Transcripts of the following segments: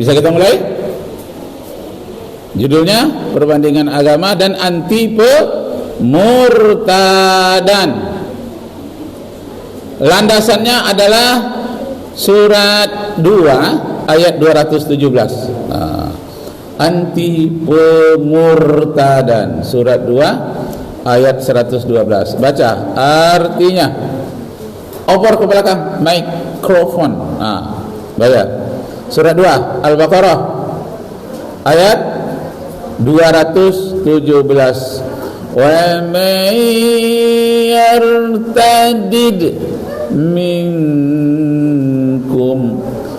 Bisa kita mulai? Judulnya perbandingan agama dan anti pemurtadan. Landasannya adalah surat 2 ayat 217. Anti pemurtadan, surat 2 ayat 112. Baca artinya. Opor ke belakang mikrofon. Baca. Surat 2 Al-Baqarah ayat 217. Wa may yartadid minkum,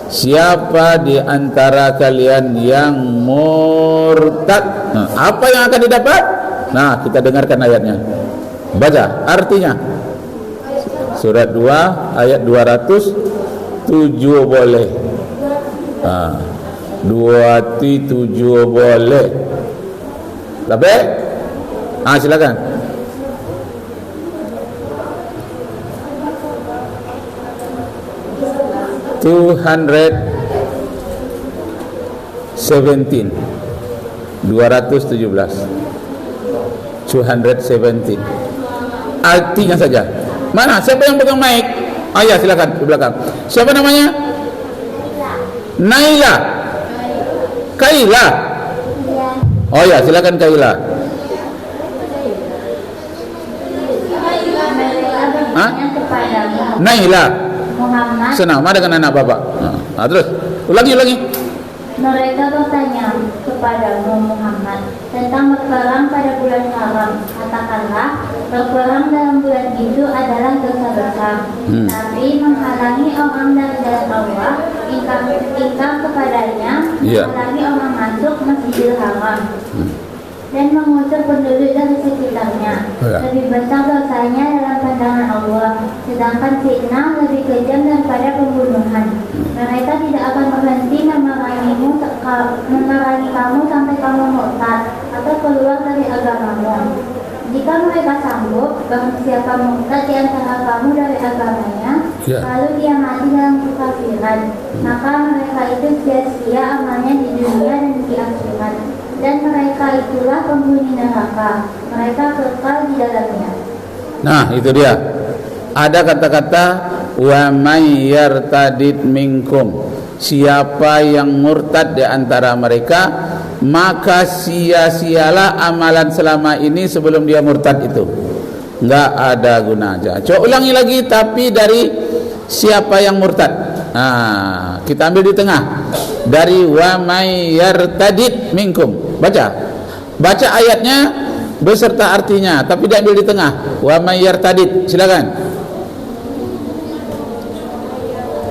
siapa di antara kalian yang murtad. Apa yang akan didapat? Nah, kita dengarkan ayatnya. Baca artinya. Surat 2 ayat 207 boleh. 27 boleh. Lebih? Silakan. Two hundred 217. 217. Artinya saja. Mana? Siapa yang pegang mic? Ya, silakan di belakang. Siapa namanya? Naila. Kaila. Oh ya, silakan Kaila. Naila. Muhammad. Senama dengan anak bapak. Terus ulangi. Mereka bertanya kepadamu Muhammad tentang berperang pada bulan haram. Katakanlah, berperang dalam bulan itu adalah dosa besar. Tapi menghalangi orang dari jalan Allah, ingkar kepadanya, menghalangi orang masuk Masjidil Haram, dan mengusir penduduk dari sekitarnya. Lebih besar dosanya dalam pandangan Allah, sedangkan fitnah lebih kejam daripada pembunuhan. Mereka tidak akan berhenti memerangi kamu sampai kamu murtad atau keluar dari agamamu. Jika mereka sanggup, barang siapa murtad di antara kamu dari agamanya, lalu dia mati dalam kekafiran, maka mereka itu sia-sia amalnya di dunia dan di akhirat. Dan mereka itulah penghuni neraka, mereka kekal di dalamnya. Nah, itu dia. Ada kata-kata wa may yartadid minkum, siapa yang murtad di antara mereka, maka sia-sialah amalan selama ini sebelum dia murtad itu. Enggak ada gunanya. Coba ulangi lagi, tapi dari siapa yang murtad. Kita ambil di tengah. Dari wa may yartadid minkum. Baca ayatnya beserta artinya, tapi diambil di tengah. Wa may yartadid. Silakan.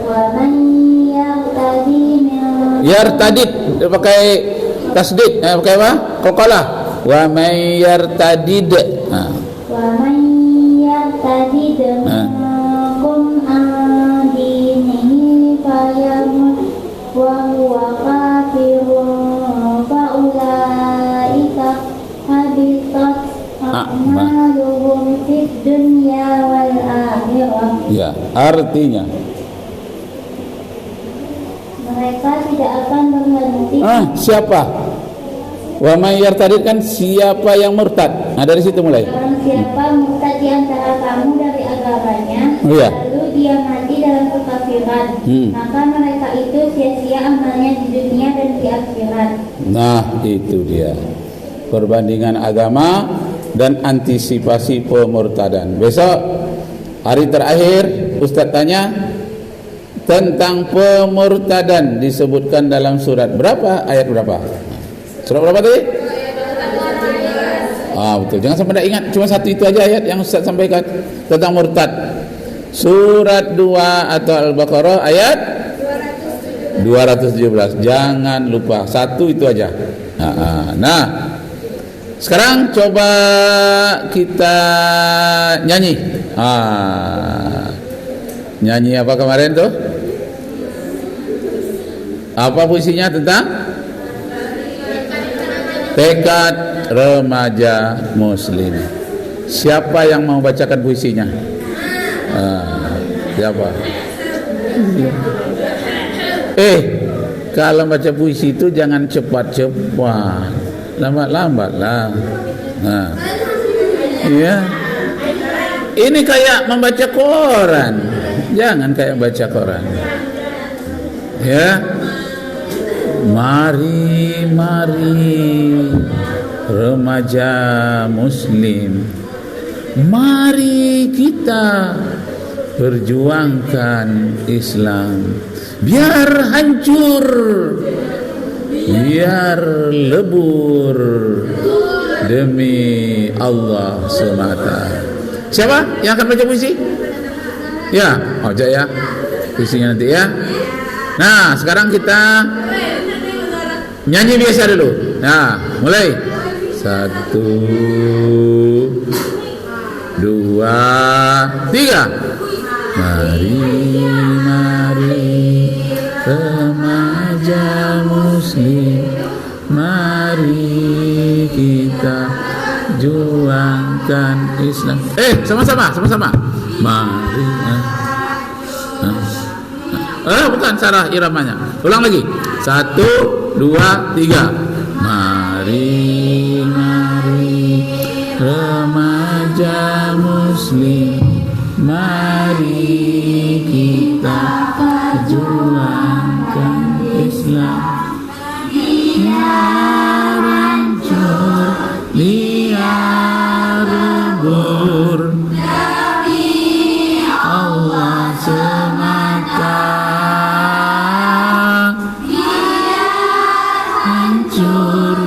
Wa may yartadid pakai tasdid, pakai apa? Qalqalah. Wa may yartadid. Wa may yartadid minkum an dinihi fayamut wa huwa kafirun fa ulaika habitat a'maluhum fid dunya wal akhirah. Ya, artinya mereka tidak akan berhenti. Siapa? Wa may yartadid kan siapa yang murtad. Dari situ mulai. Barang siapa murtad di antara kamu dari agamanya, lalu dia mati dalam kekafiran, maka mereka itu sia-sia amalnya di dunia dan di akhirat. Nah, itu dia. Perbandingan agama dan antisipasi pemurtadan. Besok hari terakhir Ustaz tanya tentang pemurtadan, disebutkan dalam surat berapa, ayat berapa? Surat berapa tadi? Betul. Jangan sampai tidak ingat, cuma satu itu aja ayat yang Ustaz sampaikan tentang murtad. Surat 2 atau Al-Baqarah ayat 217. Jangan lupa, satu itu aja. Nah, sekarang coba kita nyanyi. Nyanyi apa kemarin tuh? Apa puisinya tentang? Tekad remaja muslim. Siapa yang mau bacakan puisinya? Siapa? Kalau baca puisi itu jangan cepat-cepat, lambat-lambatlah. Nah, ya. Ini kayak membaca koran, jangan kayak baca koran. Ya. Mari, mari remaja muslim, mari kita perjuangkan Islam, biar hancur, biar lebur demi Allah semata. Siapa yang akan baca puisi? Ya, Oja ya, puisinya nanti ya. Nah, sekarang kita nyanyi biasa dulu. Nah, mulai. 1, 2, 3. Mari, mari remaja muslim, mari kita juangkan Islam. Sama-sama. Mari. Bukan salah iramanya. Ulang lagi. 1, 2, 3. Mari, mari remaja muslim, mari kita perjuangkan Islam. Biar hancur, biar lebur demi Allah semata. Biar hancur,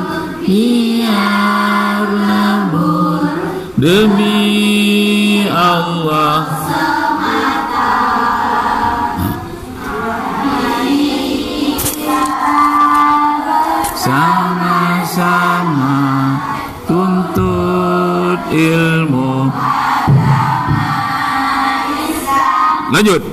biar lebur demi Allah semata. Sama-sama tuntut ilmu. Lanjut.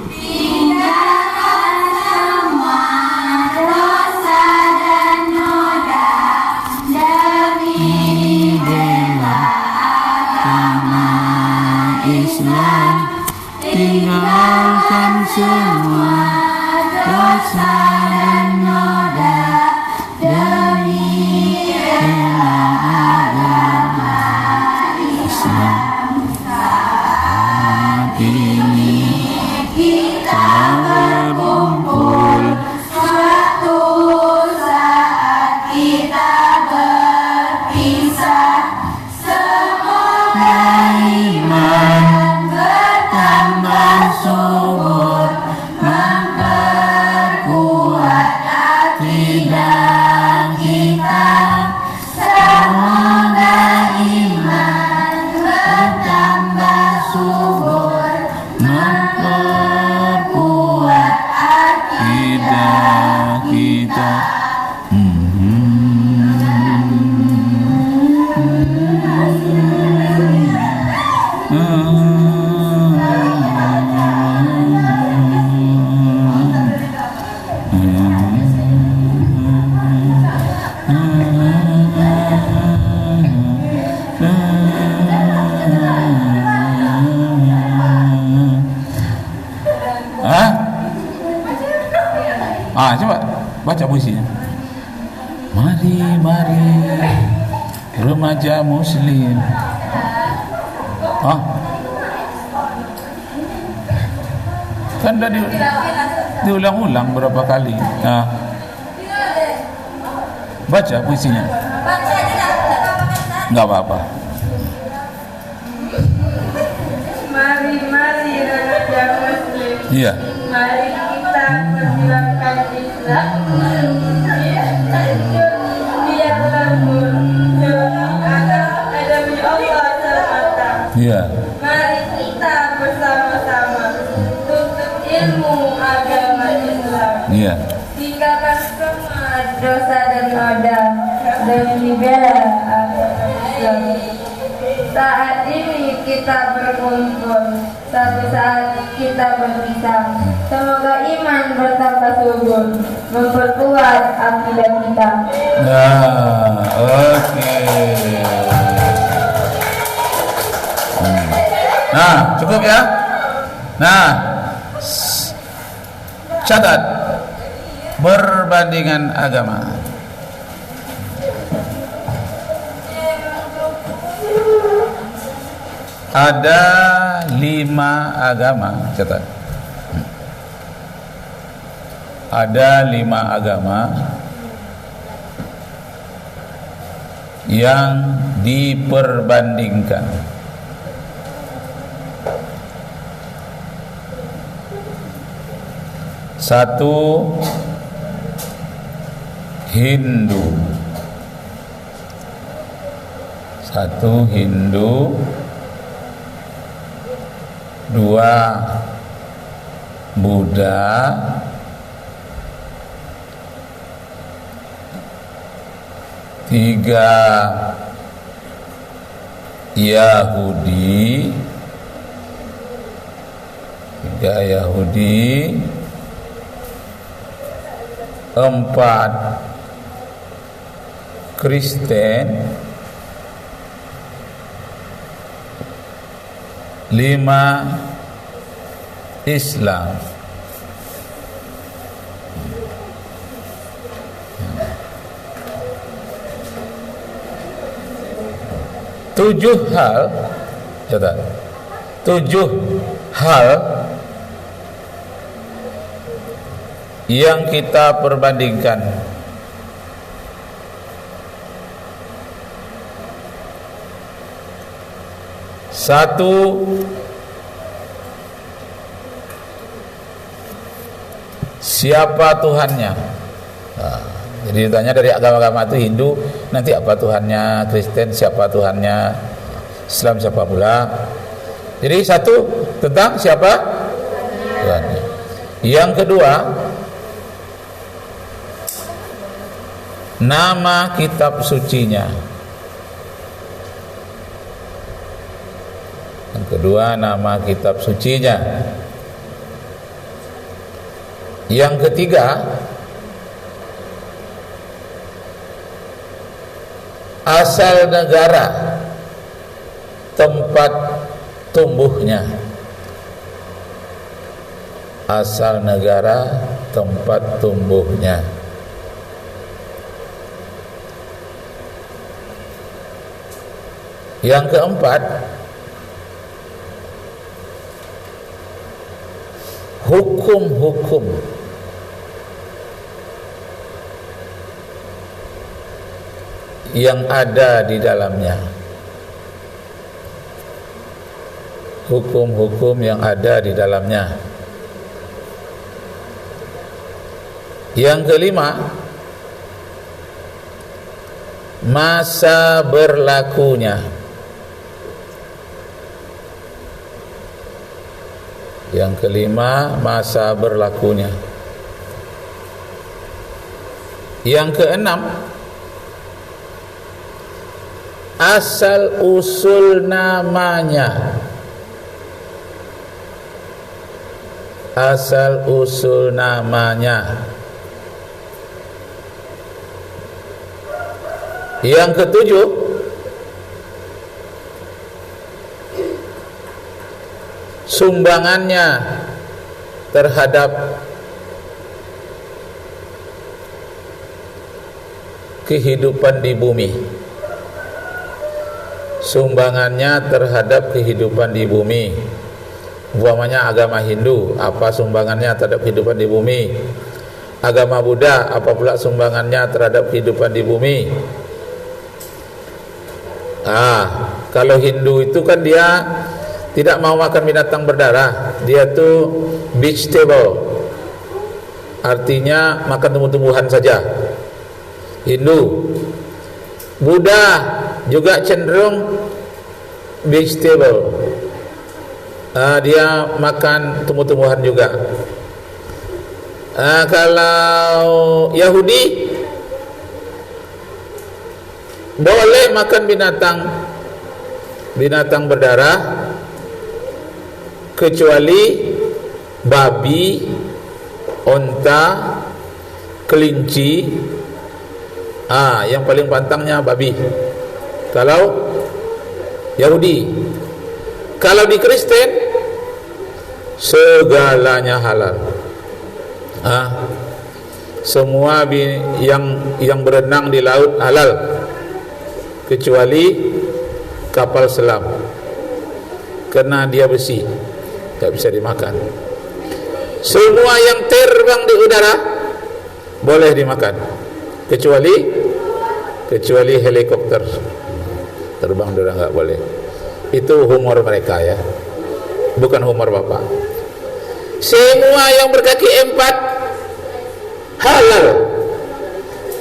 Islam, tinggalkan semua dosa dan noda demi agama Islam. Saat ini kita berkumpul, suatu saat kita berpisah. Semoga iman bertambah subur, memperkuat akidah kita. Semoga iman bertambah subur, memperkuat akidah kita. Coba baca puisinya. Mari, mari remaja muslim. Kan udah diulang-ulang berapa kali. Nah, baca puisinya. Enggak apa-apa. Mari, mari remaja muslim. Iya. Mari kita perjuangkan Islam. Biar lebur demi Allah semata. Iya. Mari kita bersama-sama tuntut ilmu agama Islam. Iya. Tinggalkan semua dosa dan noda demi bela agama Islam. Saat ini kita berkumpul, satu saat kita berpisah. Semoga iman bertambah subur, memperkuat akidah kita. Nah, oke. Nah, cukup ya. Nah, catat. Perbandingan agama. Ada 5 agama, catat. Ada 5 agama yang diperbandingkan. Satu, Hindu. Satu, Hindu. 2, Buddha. 3, Yahudi. 4, Kristen. 5, Islam. Tujuh hal, catat. 7 hal yang kita perbandingkan. Satu, siapa Tuhannya? Jadi ditanya dari agama-agama itu, Hindu nanti apa Tuhannya, Kristen siapa Tuhannya, Islam siapa pula. Jadi satu, tentang siapa Tuhannya. Yang kedua, nama kitab sucinya. Yang kedua, nama kitab sucinya. Yang ketiga, asal negara tempat tumbuhnya. Asal negara tempat tumbuhnya. Yang keempat, hukum-hukum yang ada di dalamnya. Hukum-hukum yang ada di dalamnya. Yang kelima, masa berlakunya. Yang kelima, masa berlakunya. Yang keenam, asal usul namanya. Asal usul namanya. Yang ketujuh, sumbangannya terhadap kehidupan di bumi. Sumbangannya terhadap kehidupan di bumi. Umpamanya agama Hindu, apa sumbangannya terhadap kehidupan di bumi? Agama Buddha, apa pula sumbangannya terhadap kehidupan di bumi? Kalau Hindu itu kan dia tidak mau makan binatang berdarah, dia tuh vegetable, artinya makan tumbuh-tumbuhan saja. Hindu. Buddha juga cenderung vegetable, dia makan tumbuh-tumbuhan juga. Kalau Yahudi boleh makan binatang berdarah kecuali babi, onta, kelinci. Yang paling pantangnya babi kalau Yahudi. Kalau di Kristen segalanya halal. semua yang berenang di laut halal kecuali kapal selam, karena dia besi, tak bisa dimakan. Semua yang terbang di udara boleh dimakan, kecuali helikopter terbang di udara nggak boleh. Itu humor mereka ya, bukan humor Bapak. Semua yang berkaki 4 halal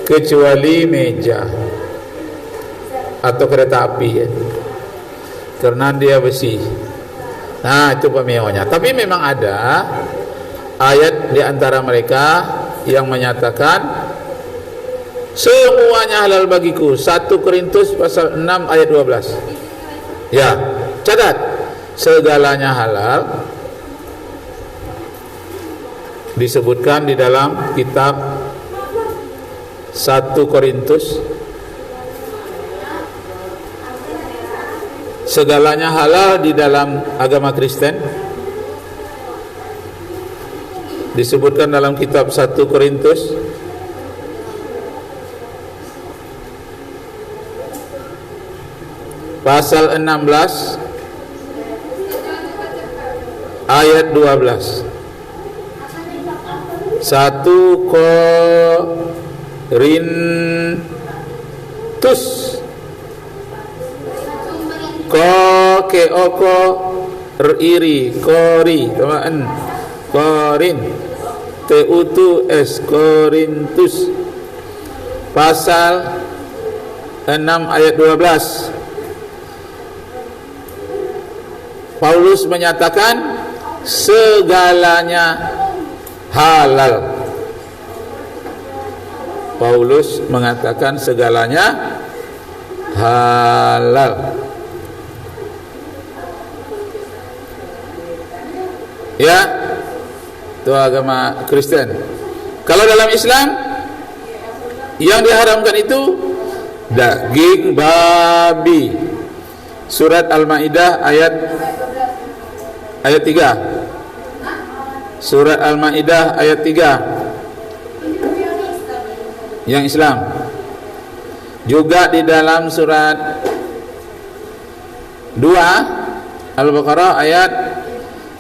kecuali meja atau kereta api ya, karena dia besi. Nah, itu pemewahnya. Tapi memang ada ayat di antara mereka yang menyatakan semuanya halal bagiku. 1 Korintus pasal 6 ayat 12. Ya, catat, segalanya halal disebutkan di dalam kitab 1 Korintus. Segalanya halal di dalam agama Kristen disebutkan dalam kitab 1 Korintus pasal 16 ayat 12. 1 Korintus iri kori teman Korin TUTS Korintus pasal 6 ayat 12. Paulus menyatakan segalanya halal. Paulus mengatakan segalanya halal. Ya, itu agama Kristen. Kalau dalam Islam yang diharamkan itu daging babi. Surat Al-Maidah ayat 3. Surat Al-Maidah ayat 3. Yang Islam. Juga di dalam surat 2 Al-Baqarah ayat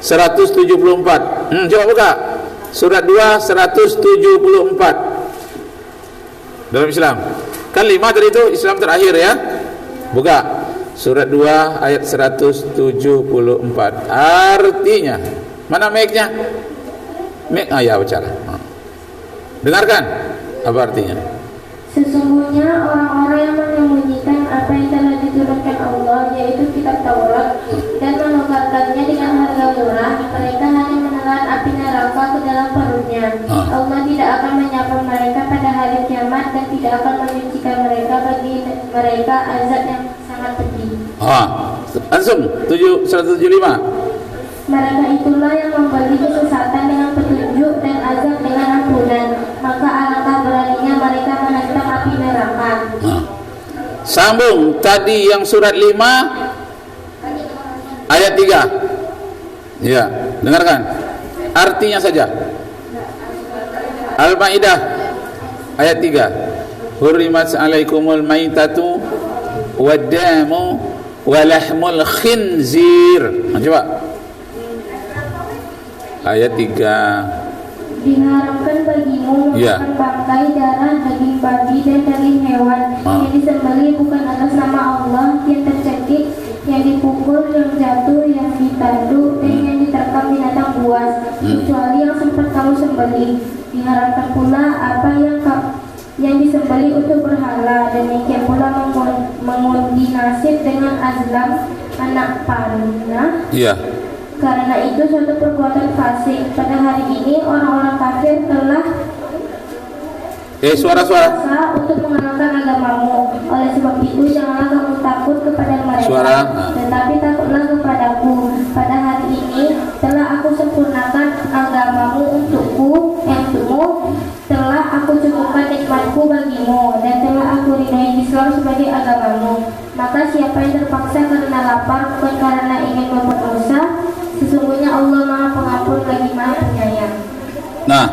174. Coba buka. Surat 2 174. Dalam Islam. Kan 5 tadi itu Islam terakhir ya. Buka. Surat 2 ayat 174. Artinya, mana mic-nya? Mic, ya bacalah. Dengarkan apa artinya. Sesungguhnya orang-orang yang menyembunyikan apa yang telah diturunkan Allah, yaitu kitab Taurat, dan menukarkannya dengan harga murah, mereka hanya menelan api neraka ke dalam perutnya. Allah tidak akan menyapa mereka pada hari kiamat dan tidak akan menyucikan mereka bagi mereka azab yang sangat pedih. Langsung 175. Mereka itulah yang membeli kesesatan dengan petunjuk dan azab dengan ampunan. Maka alangkah beraninya mereka menentang api neraka. Sambung tadi yang surat 5 ayat 3. Ya, dengarkan artinya saja. Al-Maidah ayat 3. Hurrimat 'alaikumul maitatu wad-damu wa lahmul khinzir. Coba ayat 3. Diharamkan bagimu memakan bangkai, darah, daging babi dan daging hewan yang disembelih bukan atas nama Allah, yang tercekik, yang dipukul, yang jatuh, yang ditanduk, dan yang diterkam binatang buas, kecuali yang sempat kamu sembelih. Diharamkan pula apa yang disembelih untuk berhala, demikian pula mengundi nasib dengan azlam anak panah. Karena itu suatu perbuatan fasik. Pada hari ini orang-orang kafir telah suara untuk mengenalkan agamamu. Oleh sebab itu janganlah kamu takut kepada mereka, tetapi takutlah kepadaku. Pada hari ini telah aku sempurnakan agamamu untukmu, telah aku cukupkan nikmatku bagimu, dan telah aku ridhoi Islam sebagai agamamu. Maka siapa yang terpaksa karena lapar, bukan karena ingin berbuat dosa, sesungguhnya Allah Maha Pengampun lagi Maha Penyayang. Nah,